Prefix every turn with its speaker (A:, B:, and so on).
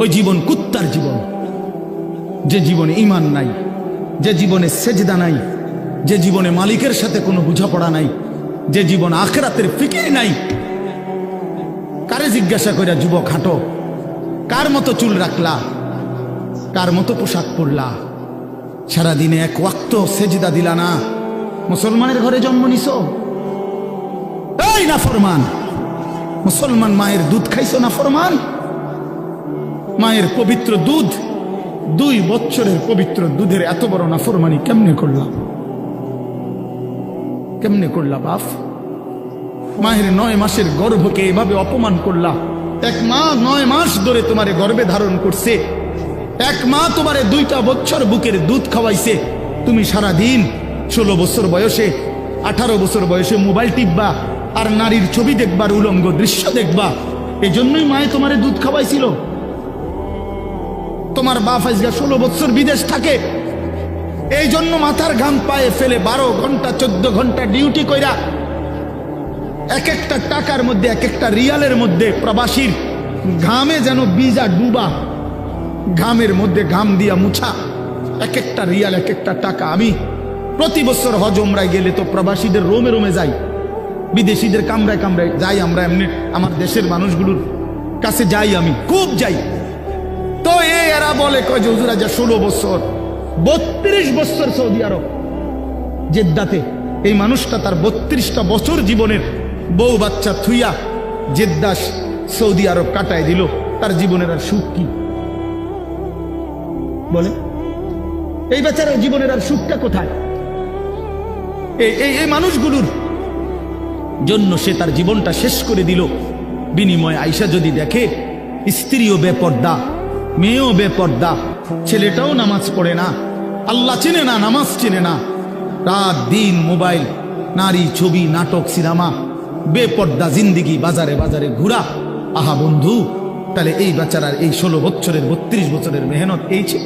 A: ওই জীবন কুত্তার জীবন, যে জীবনে ঈমান নাই, যে জীবনে সেজদা নাই, যে জীবনে মালিকের সাথে কোনো বোঝাপড়া নাই, যে জীবন আখিরাতের ফিকির নাই। কারে জিজ্ঞাসা কইরা যুবক হাঁটো, কার মতো চুল রাখলা, কার মতো পোশাক পরলা, সারাদিনে এক ওয়াক্ত সেজদা দিলা না, মুসলমানের ঘরে জন্ম নিছো? এই নাফরমান, মুসলমান মায়ের দুধ খাইছো নাফরমান? মায়ের পবিত্র দুধ, 2 বছরের পবিত্র দুধের এত বড় নাফরমানি কেমনে করলা? কেমনে করলা বাপ? মায়ের 9 মাসের গর্ভকে এভাবে অপমান করলা। এক মা 9 মাস ধরে তোমারে গর্ভে ধারণ করছে, এক মা তোমারে 2টা বছর বুকের দুধ খাওয়াইছে। তুমি সারা দিন 16 বছর বয়সে, 18 বছর বয়সে মোবাইল টিপবা আর নারীর ছবি দেখবার, উলঙ্গ দৃশ্য দেখবা। এই জন্যই মায়ে তোমারে দুধ খাওয়াইছিল। তোমার বাপ আজকে 16 বছর বিদেশ থাকে, এই জন্য মাথার ঘাম পায়ে ফেলে 12 ঘন্টা 14 ঘন্টা ডিউটি কইরা এক একটা টাকার মধ্যে, এক একটা রিয়ালের মধ্যে প্রবাসীর ঘামে যেন বীজা ডুবা, ঘামের মধ্যে ঘাম দিয়া মুছা, এক একটা রিয়াল, এক একটা টাকা। আমি প্রতি বছর হজ উমরায় গেলে তো প্রবাসীদের রোমে রোমে যাই, বিদেশিদের কামরায় কামরায় যাই। আমরা এমনি আমার দেশের মানুষগুলোর কাছে যাই, আমি খুব যাই। তো এরা বলে কয় যে হুজুর আজ 16 বছর, 32 বছর সৌদি আরব জেদ্দাতে। এই মানুষটা তার 32টা বছর জীবনের বউ বাচ্চা থুইয়া জেদ্দাস সৌদি আরব কাটায় দিল। তার জীবনের আর সুখ কি বলে? এই বেচারার জীবনের আর সুখটা কোথায়? এই মানুষগুলোর জন্য সে তার জীবনটা শেষ করে দিল। বিনিময় আইসা যদি দেখে স্ত্রীও বেপর্দা, মেয়েও বেপর্দা, ছেলেটাও নামাজ পড়ে না, আল্লাহ চেনে না, নামাজ চেনে না, রাত দিন মোবাইল, নারী, ছবি, নাটক, সিনেমা, বেপর্দা জিন্দিগি, বাজারে বাজারে ঘুরা। আহা বন্ধু, তাহলে এই বেচারার এই 16 বছরের 32 বছরের মেহনত এই ছিল?